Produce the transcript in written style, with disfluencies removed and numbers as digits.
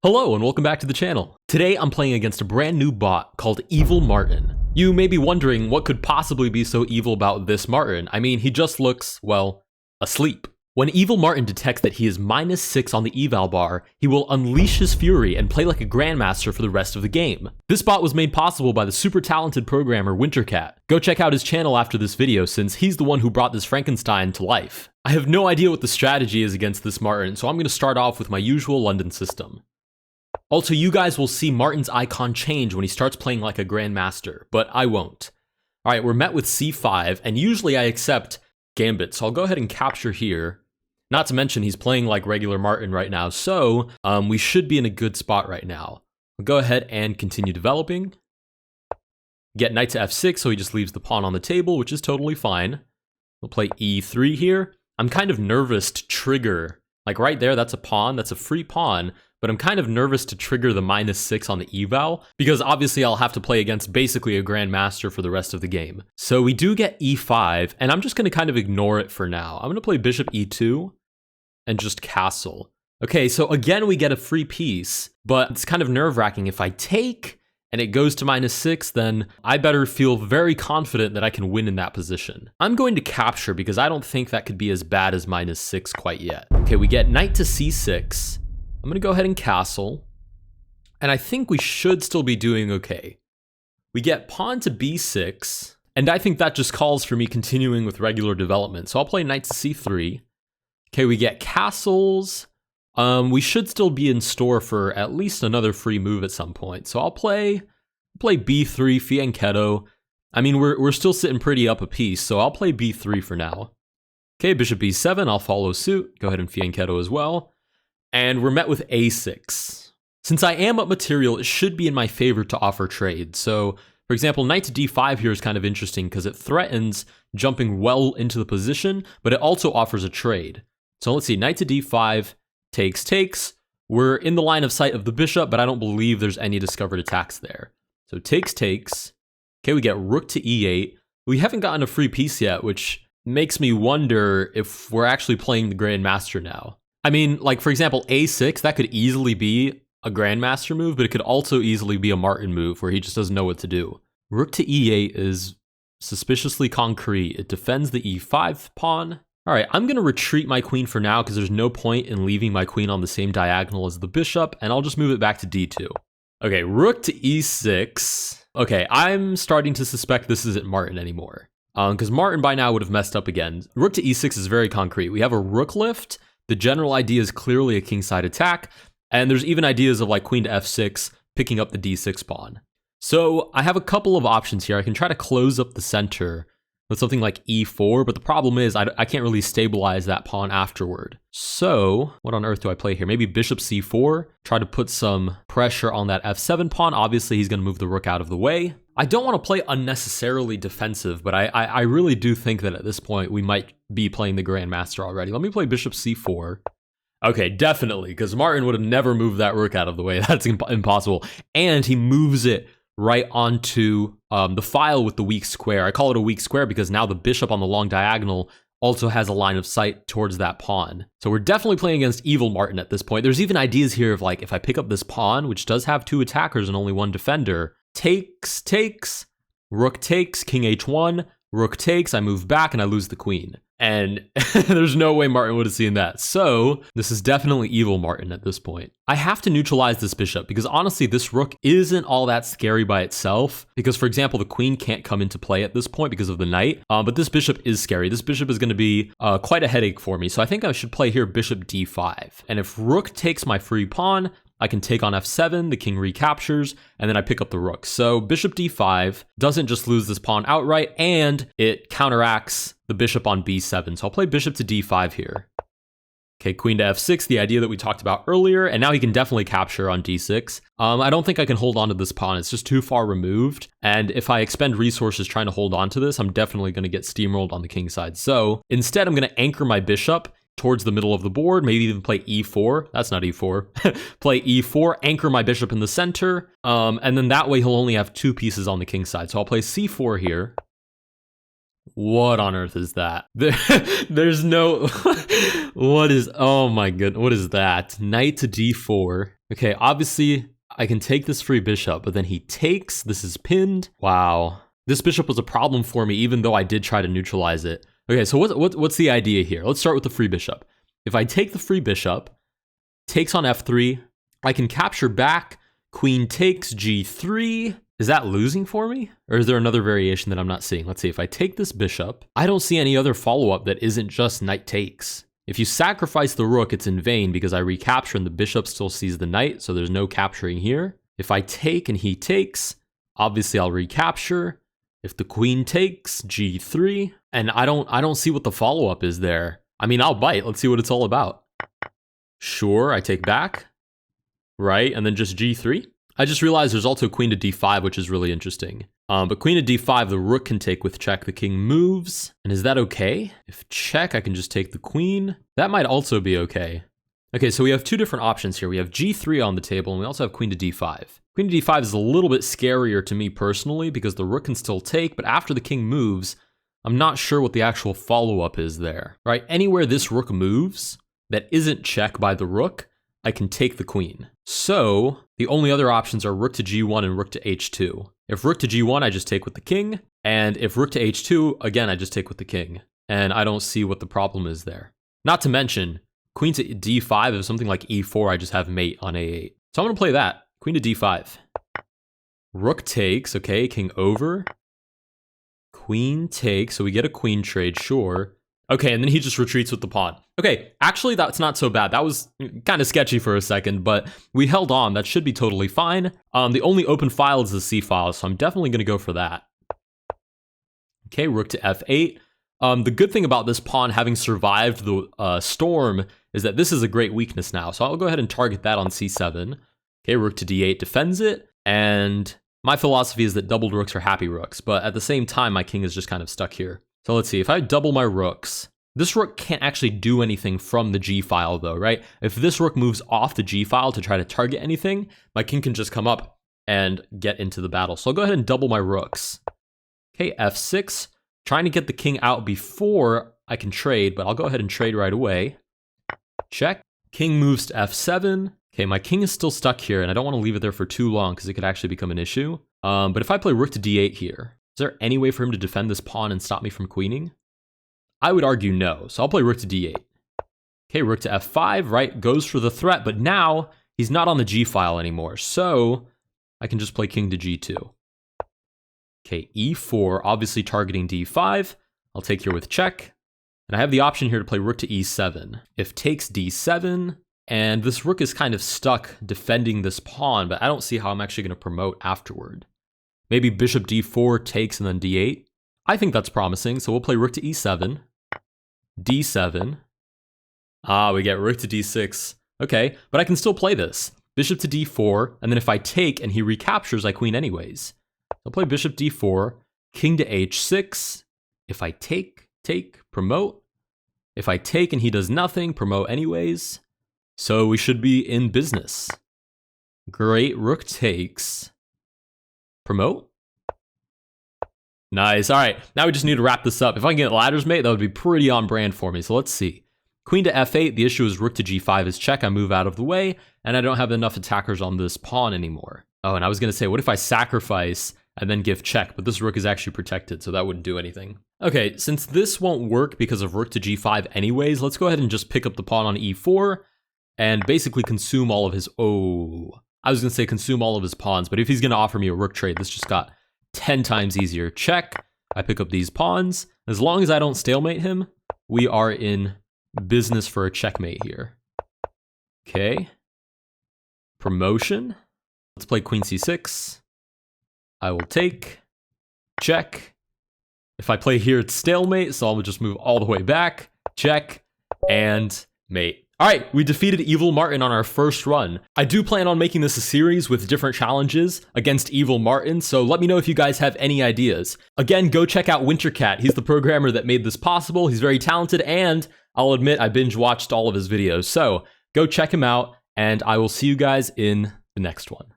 Hello and welcome back to the channel. Today I'm playing against a brand new bot called Evil Martin. You may be wondering what could possibly be so evil about this Martin. I mean, he just looks, well, asleep. When Evil Martin detects that he is -6 on the eval bar, he will unleash his fury and play like a grandmaster for the rest of the game. This bot was made possible by the super talented programmer wintrcat. Go check out his channel after this video since he's the one who brought this Frankenstein to life. I have no idea what the strategy is against this Martin, so I'm going to start off with my usual London system. Also, you guys will see Martin's icon change when he starts playing like a grandmaster, but I won't. Alright, we're met with c5, and usually I accept gambit, so I'll go ahead and capture here. Not to mention he's playing like regular Martin right now, so we should be in a good spot right now. We'll go ahead and continue developing. Get knight to f6, so he just leaves the pawn on the table, which is totally fine. We'll play e3 here. I'm kind of nervous to trigger, like right there, that's a pawn, that's a free pawn, but I'm kind of nervous to trigger the -6 on the eval, because obviously I'll have to play against basically a grandmaster for the rest of the game. So we do get e5, and I'm just going to kind of ignore it for now. I'm going to play bishop e2, and just castle. Okay, so again we get a free piece, but it's kind of nerve-wracking. If I take, and it goes to -6, then I better feel very confident that I can win in that position. I'm going to capture, because I don't think that could be as bad as -6 quite yet. Okay, we get knight to c6. I'm gonna go ahead and castle, and I think we should still be doing okay. We get pawn to b6, and I think that just calls for me continuing with regular development, so I'll play knight to c3. Okay, we get castles. We should still be in store for at least another free move at some point, so I'll play b3, fianchetto. I mean, we're still sitting pretty up a piece, so I'll play b3 for now. Okay, bishop b7, I'll follow suit. Go ahead and fianchetto as well. And we're met with a6. Since I am up material, it should be in my favor to offer trade. So, for example, knight to d5 here is kind of interesting because it threatens jumping well into the position, but it also offers a trade. So let's see, knight to d5, takes. We're in the line of sight of the bishop, but I don't believe there's any discovered attacks there. So takes. Okay, we get rook to e8. We haven't gotten a free piece yet, which makes me wonder if we're actually playing the grandmaster now. I mean, like, for example, a6, that could easily be a grandmaster move, but it could also easily be a Martin move where he just doesn't know what to do. Rook to e8 is suspiciously concrete. It defends the e5 pawn. All right, I'm going to retreat my queen for now because there's no point in leaving my queen on the same diagonal as the bishop, and I'll just move it back to d2. Okay, rook to e6. Okay, I'm starting to suspect this isn't Martin anymore, because Martin by now would have messed up again. Rook to e6 is very concrete. We have a rook lift. The general idea is clearly a kingside attack, and there's even ideas of like queen to f6, picking up the d6 pawn. So I have a couple of options here. I can try to close up the center with something like e4, but the problem is I can't really stabilize that pawn afterward. So what on earth do I play here? Maybe bishop c4, try to put some pressure on that f7 pawn. Obviously, he's going to move the rook out of the way. I don't want to play unnecessarily defensive, but I really do think that at this point we might be playing the grandmaster already. Let me play bishop c4. Okay, definitely, because Martin would have never moved that rook out of the way. That's impossible. And he moves it right onto the file with the weak square. I call it a weak square because now the bishop on the long diagonal also has a line of sight towards that pawn. So we're definitely playing against Evil Martin at this point. There's even ideas here of like, if I pick up this pawn, which does have 2 attackers and only 1 defender, takes, rook takes, king h1, rook takes, I move back and I lose the queen. And there's no way Martin would have seen that. So this is definitely Evil Martin at this point. I have to neutralize this bishop because honestly, this rook isn't all that scary by itself. Because for example, the queen can't come into play at this point because of the knight. But this bishop is scary. This bishop is going to be quite a headache for me. So I think I should play here bishop d5. And if rook takes my free pawn, I can take on f7, the king recaptures, and then I pick up the rook. So bishop d5 doesn't just lose this pawn outright, and it counteracts the bishop on b7. So I'll play bishop to d5 here. Okay, queen to f6, the idea that we talked about earlier, and now he can definitely capture on d6. I don't think I can hold on to this pawn. It's just too far removed, and if I expend resources trying to hold on to this, I'm definitely going to get steamrolled on the king side. So instead, I'm going to anchor my bishop towards the middle of the board, maybe even play e4. That's not e4. Play e4, anchor my bishop in the center, and then that way he'll only have 2 pieces on the king side. So I'll play c4 here. What on earth is that? There's no... What is... Oh my goodness. What is that? Knight to d4. Okay, obviously I can take this free bishop, but then he takes. This is pinned. Wow. This bishop was a problem for me, even though I did try to neutralize it. Okay, so what's the idea here? Let's start with the free bishop. If I take the free bishop, takes on f3, I can capture back, queen takes g3. Is that losing for me? Or is there another variation that I'm not seeing? Let's see, if I take this bishop, I don't see any other follow-up that isn't just knight takes. If you sacrifice the rook, it's in vain because I recapture and the bishop still sees the knight, so there's no capturing here. If I take and he takes, obviously I'll recapture. If the queen takes, g3, and I don't see what the follow-up is there. I mean, I'll bite. Let's see what it's all about. Sure, I take back. Right, and then just g3. I just realized there's also queen to d5, which is really interesting. But queen to d5, the rook can take with check. The king moves. And is that okay? If check, I can just take the queen. That might also be okay. Okay, so we have two different options here. We have g3 on the table, and we also have queen to d5. Queen to d5 is a little bit scarier to me personally because the rook can still take, but after the king moves, I'm not sure what the actual follow-up is there. Right? Anywhere this rook moves that isn't check by the rook, I can take the queen. So the only other options are rook to g1 and rook to h2. If rook to g1, I just take with the king. And if rook to h2, again, I just take with the king. And I don't see what the problem is there. Not to mention, queen to d5, if something like e4, I just have mate on a8. So I'm going to play that. Queen to d5. Rook takes, okay, king over. Queen takes, so we get a queen trade, sure. Okay, and then he just retreats with the pawn. Okay, actually, that's not so bad. That was kind of sketchy for a second, but we held on. That should be totally fine. The only open file is the C file, so I'm definitely going to go for that. Okay, rook to f8. The good thing about this pawn having survived the storm is that this is a great weakness now, so I'll go ahead and target that on c7. Okay, rook to d8 defends it, and my philosophy is that doubled rooks are happy rooks, but at the same time, my king is just kind of stuck here. So let's see, if I double my rooks, this rook can't actually do anything from the G file though, right? If this rook moves off the G file to try to target anything, my king can just come up and get into the battle. So I'll go ahead and double my rooks. Okay, f6, trying to get the king out before I can trade, but I'll go ahead and trade right away. Check, king moves to f7. Okay, my king is still stuck here and I don't want to leave it there for too long because it could actually become an issue. But if I play rook to d8 here, is there any way for him to defend this pawn and stop me from queening? I would argue no, so I'll play rook to d8. Okay, rook to f5, right, goes for the threat, but now he's not on the G file anymore, so I can just play king to g2. Okay, e4, obviously targeting d5. I'll take here with check, and I have the option here to play rook to e7. If takes d7, and this rook is kind of stuck defending this pawn, but I don't see how I'm actually going to promote afterward. Maybe bishop d4 takes and then d8. I think that's promising, so we'll play rook to e7. d7. We get rook to d6. Okay, but I can still play this. Bishop to d4, and then if I take and he recaptures, I queen anyways. I'll play bishop d4, king to h6. If I take, promote. If I take and he does nothing, promote anyways. So we should be in business. Great, rook takes. Promote. Nice. All right, now we just need to wrap this up. If I can get ladders mate, that would be pretty on brand for me. So let's see. Queen to f8. The issue is rook to g5 is check. I move out of the way, and I don't have enough attackers on this pawn anymore. Oh, and I was going to say, what if I sacrifice and then give check? But this rook is actually protected, so that wouldn't do anything. Okay, since this won't work because of rook to g5 anyways, let's go ahead and just pick up the pawn on e4 and basically consume all of his... Oh, I was going to say consume all of his pawns, but if he's going to offer me a rook trade, this just got 10 times easier. Check. I pick up these pawns. As long as I don't stalemate him, we are in business for a checkmate here. Okay. Promotion. Let's play queen c6. I will take. Check. If I play here, it's stalemate, so I'll just move all the way back. Check. And mate. All right, we defeated Evil Martin on our first run. I do plan on making this a series with different challenges against Evil Martin, so let me know if you guys have any ideas. Again, go check out wintrcat. He's the programmer that made this possible. He's very talented, and I'll admit I binge watched all of his videos. So go check him out, and I will see you guys in the next one.